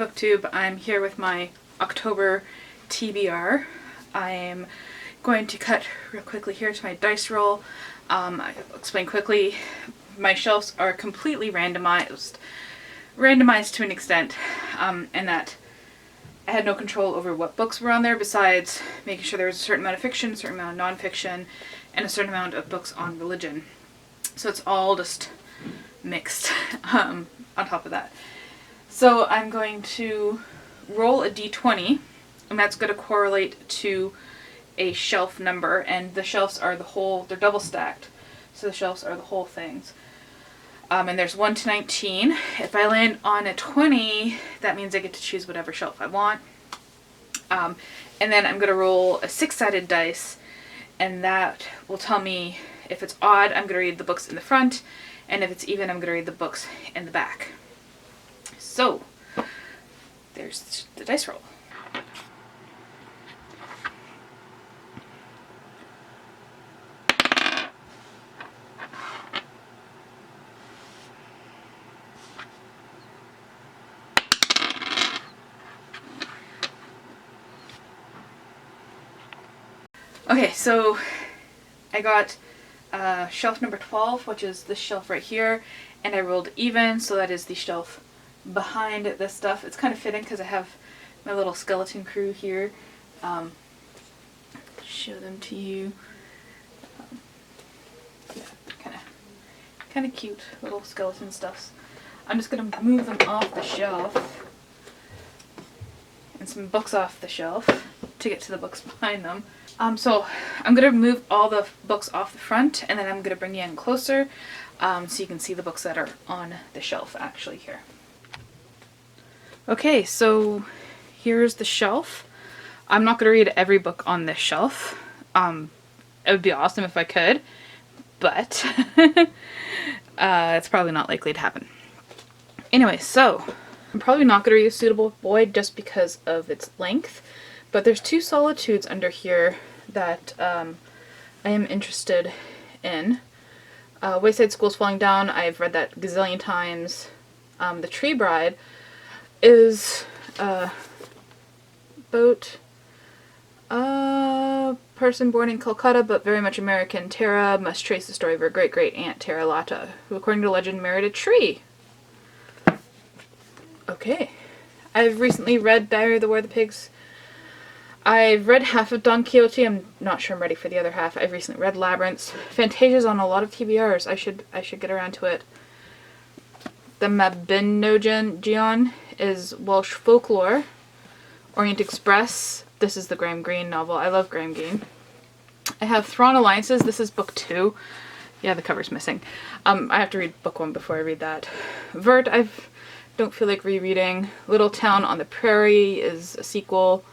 Booktube. I'm here with my October TBR. I'm going to cut real quickly here to my dice roll. I'll explain quickly. My shelves are completely randomized to an extent, and that I had no control over what books were on there besides making sure there was a certain amount of fiction, a certain amount of nonfiction, and a certain amount of books on religion. So it's all just mixed on top of that. So I'm going to roll a d20, and that's going to correlate to a shelf number, and the shelves are they're double stacked, so the shelves are the whole things. And there's 1 to 19. If I land on a 20, that means I get to choose whatever shelf I want. And then I'm going to roll a 6-sided dice, and that will tell me if it's odd, I'm going to read the books in the front, and if it's even, I'm going to read the books in the back. So, there's the dice roll. Okay, so I got shelf number 12, which is this shelf right here, and I rolled even, so that is the shelf behind this stuff. It's kind of fitting because I have my little skeleton crew here. Show them to you. Yeah, kind of cute little skeleton stuffs. I'm just gonna move them off the shelf, and some books off the shelf to get to the books behind them. So I'm going to move all the books off the front, and then I'm going to bring you in closer so you can see the books that are on the shelf actually here. Okay, so here's the shelf. I'm not going to read every book on this shelf. It would be awesome if I could, but it's probably not likely to happen. Anyway, so I'm probably not going to read A Suitable Boy just because of its length, but there's 2 solitudes under here that I am interested in. Wayside School's Falling Down, I've read that gazillion times. The Tree Bride is about a person born in Calcutta but very much American. Tara must trace the story of her great-great-aunt Tara Latta, who according to legend married a tree. Okay. I've recently read Diary of the War of the Pigs. I've read half of Don Quixote. I'm not sure I'm ready for the other half. I've recently read Labyrinths. Fantasia's on a lot of TBRs. I should get around to it. The Mabinogion is Welsh folklore. Orient Express. This is the Graham Greene novel. I love Graham Greene. I have Thrawn Alliances. This is book 2. Yeah, the cover's missing. I have to read book 1 before I read that. Vert, I don't feel like rereading. Little Town on the Prairie is a sequel.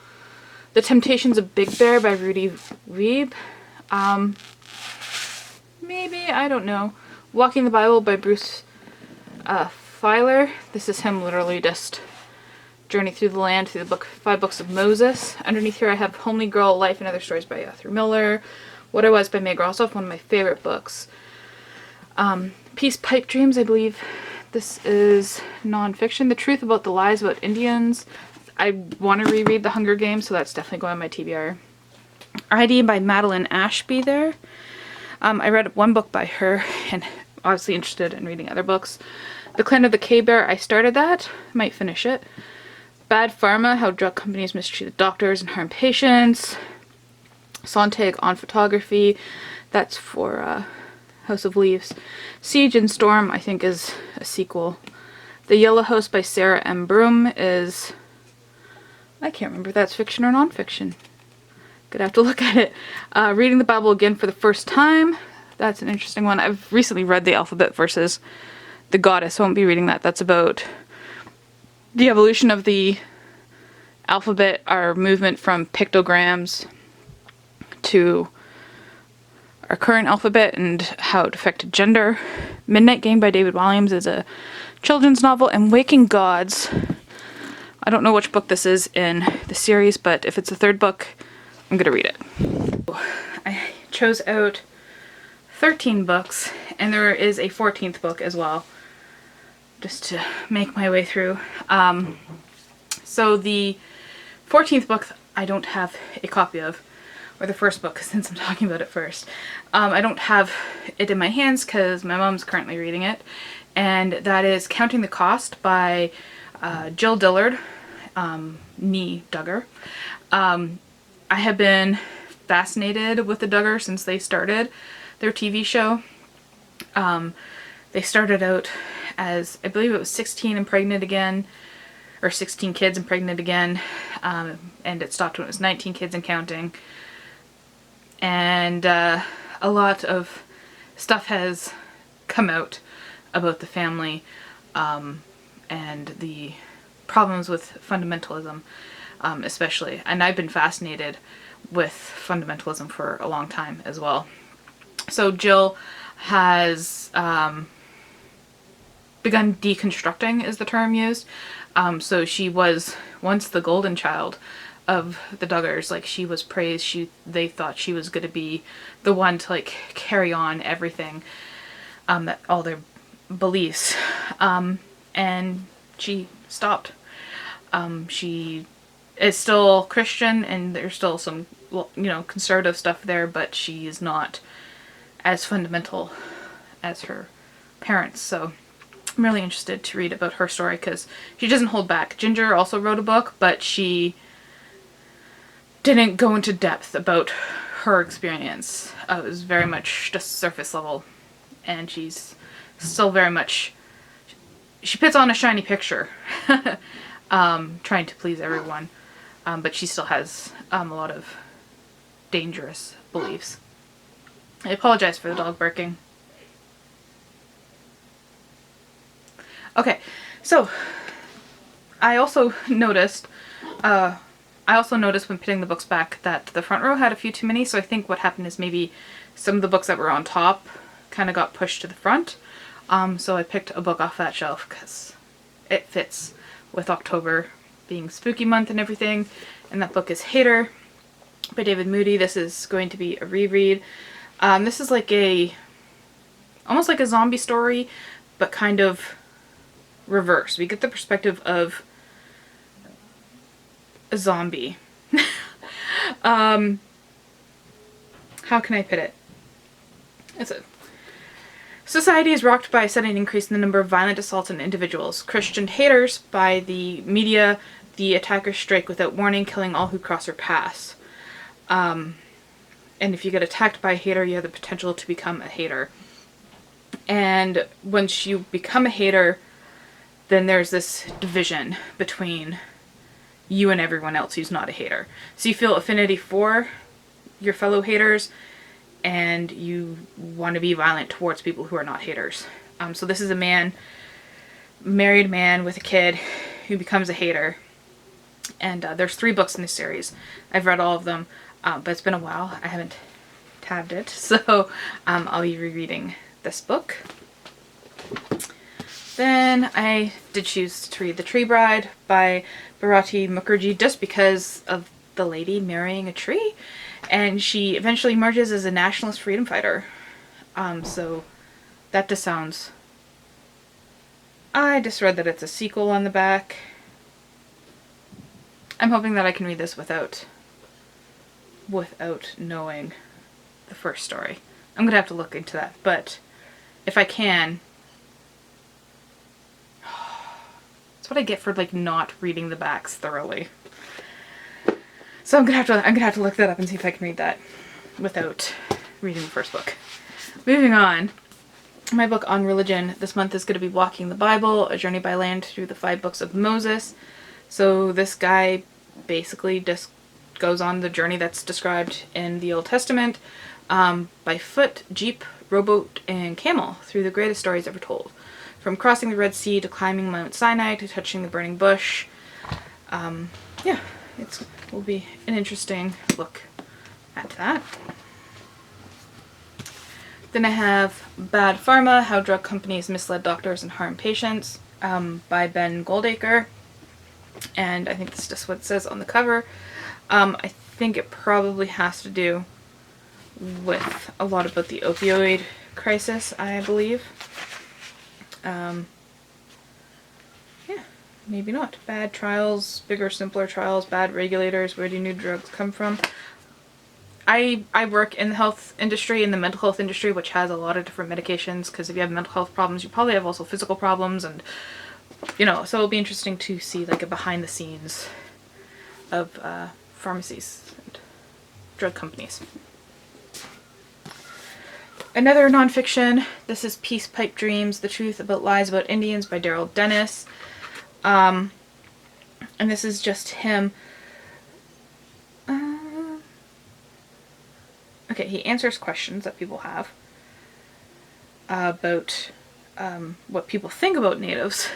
The Temptations of Big Bear by Rudy Reeb. Maybe, I don't know. Walking the Bible by Bruce Feiler. This is him literally just journey through the land through the 5 books of Moses. Underneath here I have Homely Girl, Life and Other Stories by Arthur Miller. What I Was by Meg Rossoff, one of my favorite books. Peace Pipe Dreams, I believe this is nonfiction. The Truth About the Lies About Indians. I want to reread The Hunger Games, so that's definitely going on my TBR. ID by Madeline Ashby there. I read 1 book by her, and obviously interested in reading other books. The Clan of the K-Bear, I started that. Might finish it. Bad Pharma, How Drug Companies Mistreat Doctors and Harm Patients. Sontag on Photography, that's for House of Leaves. Siege and Storm, I think, is a sequel. The Yellow House by Sarah M. Broom is... I can't remember if that's fiction or nonfiction. Gonna have to look at it. Reading the Bible Again for the First Time. That's an interesting one. I've recently read The Alphabet versus the Goddess. I won't be reading that. That's about the evolution of the alphabet, our movement from pictograms to our current alphabet and how it affected gender. Midnight Game by David Williams is a children's novel. And Waking Gods, I don't know which book this is in the series, but if it's the 3rd book, I'm going to read it. I chose out 13 books, and there is a 14th book as well, just to make my way through. So the 14th book I don't have a copy of, or the first book since I'm talking about it first. I don't have it in my hands because my mom's currently reading it, and that is Counting the Cost by Jill Dillard, nee Duggar. I have been fascinated with the Duggar since they started their TV show. They started out as, I believe it was 16 and pregnant again, or 16 kids and pregnant again, and it stopped when it was 19 kids and counting. And a lot of stuff has come out about the family and the problems with fundamentalism, especially. And I've been fascinated with fundamentalism for a long time as well. So Jill has begun deconstructing, is the term used. So she was once the golden child of the Duggars. Like, she was praised. They thought she was going to be the one to like carry on everything, that all their beliefs, and she stopped. She is still Christian, and there's still some, conservative stuff there, but she is not as fundamental as her parents. So I'm really interested to read about her story because she doesn't hold back. Ginger also wrote a book, but she didn't go into depth about her experience. It was very much just surface level, and she's still very much, she puts on a shiny picture, trying to please everyone, but she still has a lot of dangerous beliefs. I apologize for the dog barking. Okay, so I also noticed when putting the books back that the front row had a few too many, so I think what happened is maybe some of the books that were on top kind of got pushed to the front. So I picked a book off that shelf because it fits with October being spooky month and everything. And that book is Hater by David Moody. This is going to be a reread. This is like almost like a zombie story, but kind of reverse. We get the perspective of a zombie. How can I put it? Society is rocked by a sudden increase in the number of violent assaults on individuals. Christian haters by the media, the attackers strike without warning, killing all who cross or pass. And if you get attacked by a hater, you have the potential to become a hater. And once you become a hater, then there's this division between you and everyone else who's not a hater. So you feel affinity for your fellow haters, and you want to be violent towards people who are not haters. So this is a married man with a kid who becomes a hater. And there's 3 books in this series. I've read all of them, but it's been a while. I haven't tabbed it, so I'll be rereading this book. Then I did choose to read The Tree Bride by Bharati Mukherjee just because of the lady marrying a tree, and she eventually emerges as a nationalist freedom fighter. So that just sounds... I just read that it's a sequel on the back. I'm hoping that I can read this without knowing the first story. I'm gonna have to look into that, but if I can... That's what I get for like not reading the backs thoroughly. So I'm gonna have to look that up and see if I can read that without reading the first book. Moving on, my book on religion this month is going to be Walking the Bible, A Journey by Land Through the 5 Books of Moses. So this guy basically just goes on the journey that's described in the Old Testament, by foot, jeep, rowboat, and camel through the greatest stories ever told. From crossing the Red Sea to climbing Mount Sinai to touching the burning bush. Yeah, it will be an interesting look at that. Then I have Bad Pharma, How Drug Companies Misled Doctors and Harm Patients, by Ben Goldacre. And I think that's just what it says on the cover. I think it probably has to do with a lot about the opioid crisis, I believe. Yeah, maybe not. Bad trials, bigger, simpler trials, bad regulators, where do new drugs come from? I work in the health industry, in the mental health industry, which has a lot of different medications, because if you have mental health problems, you probably have also physical problems, and, you know, so it'll be interesting to see, like, a behind the scenes of pharmacies and drug companies. Another nonfiction, this is Peace Pipe Dreams, The Truth About Lies About Indians by Daryl Dennis. And this is just him. Okay, he answers questions that people have about what people think about natives.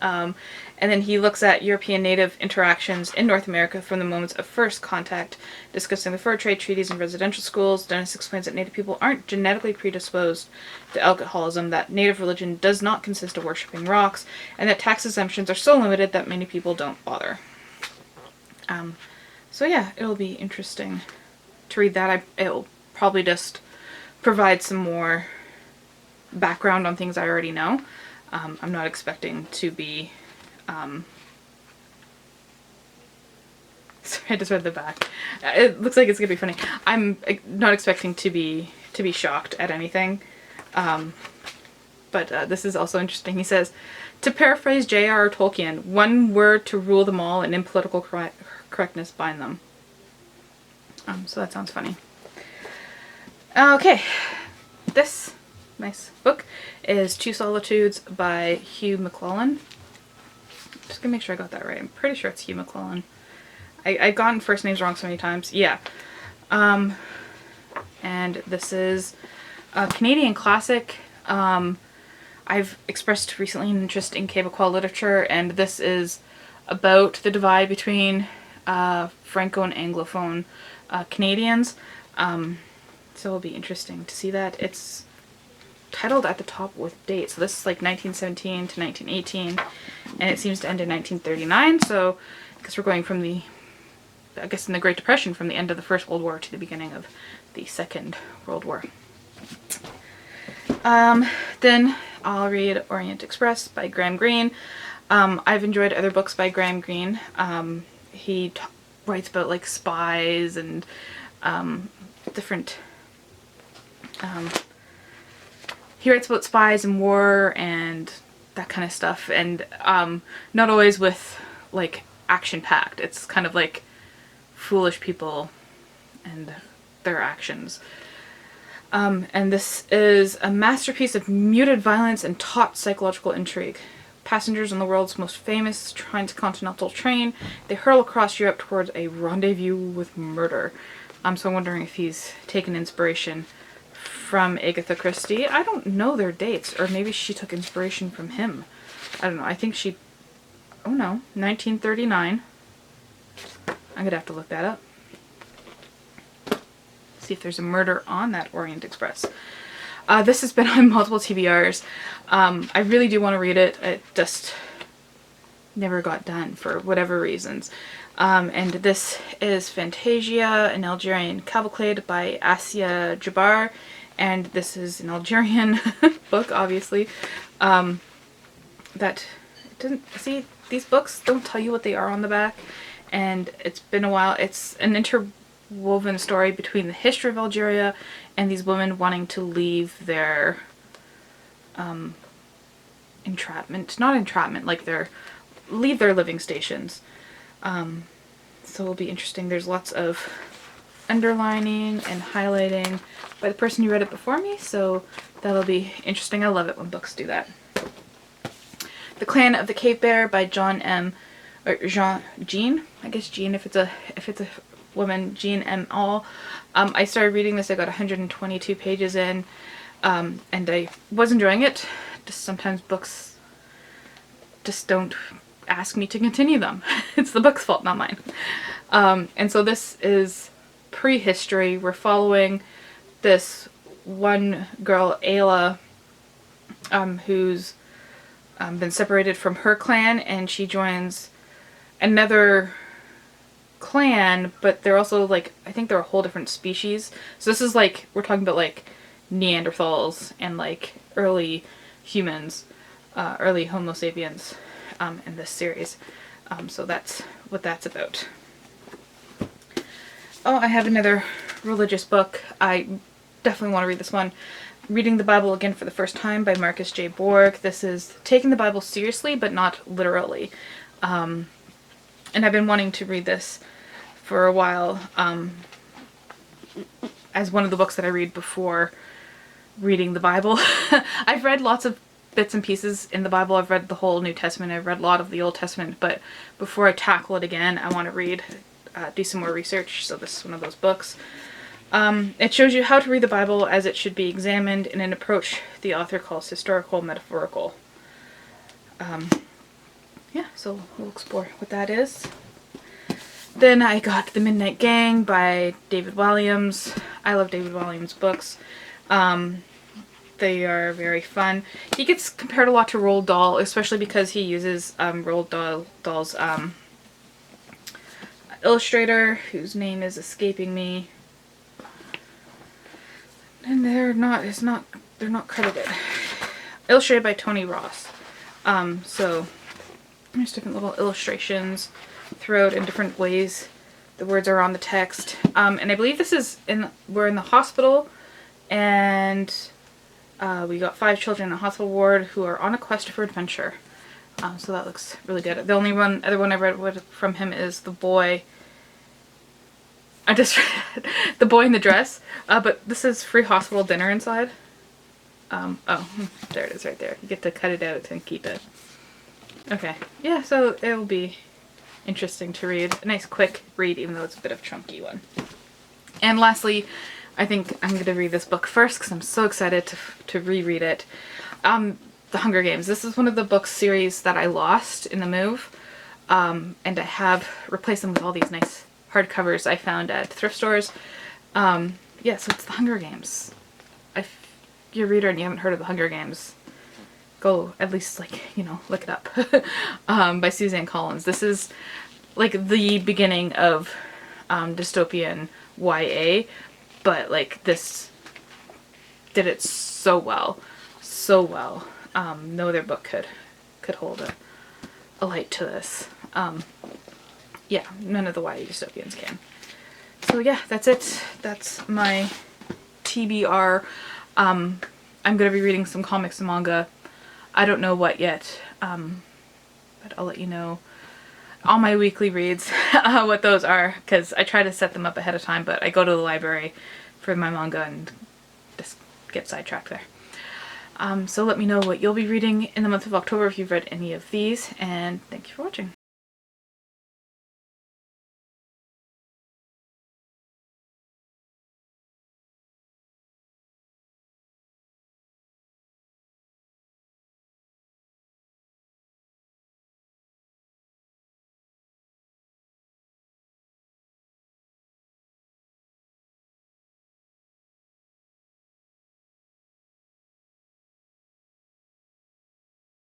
And then he looks at European native interactions in North America from the moments of first contact, discussing the fur trade treaties in residential schools. Dennis explains that native people aren't genetically predisposed to alcoholism, that native religion does not consist of worshipping rocks, and that tax exemptions are so limited that many people don't bother. So yeah, it'll be interesting to read that. It'll probably just provide some more background on things I already know. I'm not expecting to be, sorry, I just read the back. It looks like it's gonna be funny. I'm not expecting to be shocked at anything. But this is also interesting. He says, to paraphrase J.R.R. Tolkien, one word to rule them all and in political correctness bind them. So that sounds funny. Okay, this nice book is Two Solitudes by Hugh McClellan. Just gonna make sure I got that right. I'm pretty sure it's Hugh McClellan. I've gotten first names wrong so many times. Yeah. And this is a Canadian classic. I've expressed recently an interest in Quebecois literature, and this is about the divide between Franco and Anglophone Canadians. So it'll be interesting to see that. It's titled at the top with dates. So this is like 1917 to 1918, and it seems to end in 1939. So I guess we're going from in the Great Depression, from the end of the First World War to the beginning of the Second World War. Then I'll read Orient Express by Graham Greene. I've enjoyed other books by Graham Greene. He writes about like spies and different. He writes about spies and war and that kind of stuff, and not always with like action-packed. It's kind of like foolish people and their actions. And this is a masterpiece of muted violence and taut psychological intrigue. Passengers on the world's most famous transcontinental train, they hurl across Europe towards a rendezvous with murder. So I'm wondering if he's taken inspiration from Agatha Christie. I don't know their dates, or maybe she took inspiration from him. I don't know. I think she... Oh no, 1939. I'm gonna have to look that up. See if there's a murder on that Orient Express. This has been on multiple TBRs. I really do want to read it. It just never got done for whatever reasons. And this is Fantasia, an Algerian cavalcade by Assia Jabar. And this is an Algerian book, obviously. That doesn't... See, these books don't tell you what they are on the back. And it's been a while. It's an interwoven story between the history of Algeria and these women wanting to leave their leave their living stations. So it'll be interesting. There's lots of underlining and highlighting by the person who read it before me, so that'll be interesting. I love it when books do that. The Clan of the Cave Bear by Jean, I guess Jean if it's a woman, Jean M. All. I started reading this, I got 122 pages in, and I was enjoying it. Just sometimes books just don't ask me to continue them. It's the book's fault, not mine. And so this is prehistory. We're following this one girl, Ayla, who's been separated from her clan, and she joins another clan, but they're also like, I think they're a whole different species. So this is like, we're talking about like Neanderthals and like early humans, early Homo sapiens. in this series. So that's what that's about. Oh, I have another religious book. I definitely want to read this one. Reading the Bible Again for the First Time by Marcus J. Borg. This is taking the Bible seriously, but not literally. And I've been wanting to read this for a while, as one of the books that I read before reading the Bible. I've read lots of bits and pieces in the Bible. I've read the whole New Testament. I've read a lot of the Old Testament, but before I tackle it again, I want to do some more research. So this is one of those books. It shows you how to read the Bible as it should be examined in an approach the author calls historical metaphorical. Yeah, so we'll explore what that is. Then I got The Midnight Gang by David Walliams. I love David Walliams' books. They are very fun. He gets compared a lot to Roald Dahl, especially because he uses Roald Dahl's illustrator, whose name is escaping me. And they're not credited. Illustrated by Tony Ross. So there's different little illustrations throughout in different ways. The words are on the text. And I believe this is we're in the hospital, and we got 5 children in a hospital ward who are on a quest for adventure. So that looks really good. The only other one I read from him is The Boy. I just read The Boy in the Dress, but this is free hospital dinner inside. Oh, there it is right there. You get to cut it out and keep it. Okay, yeah, so it will be interesting to read. A nice quick read, even though it's a bit of a chunky one. And lastly, I think I'm going to read this book first because I'm so excited to reread it. The Hunger Games. This is one of the book series that I lost in the move, and I have replaced them with all these nice hardcovers I found at thrift stores. Yeah, so it's The Hunger Games. If you're a reader and you haven't heard of The Hunger Games, go at least, look it up. By Suzanne Collins. This is like the beginning of dystopian YA, but this did it so well. So well. No other book could hold a light to this. Yeah, none of the YA dystopians can. So yeah, that's it. That's my TBR. I'm going to be reading some comics and manga. I don't know what yet, but I'll let you know all my weekly reads, what those are, because I try to set them up ahead of time, but I go to the library for my manga and just get sidetracked there. So let me know what you'll be reading in the month of October if you've read any of these, and thank you for watching.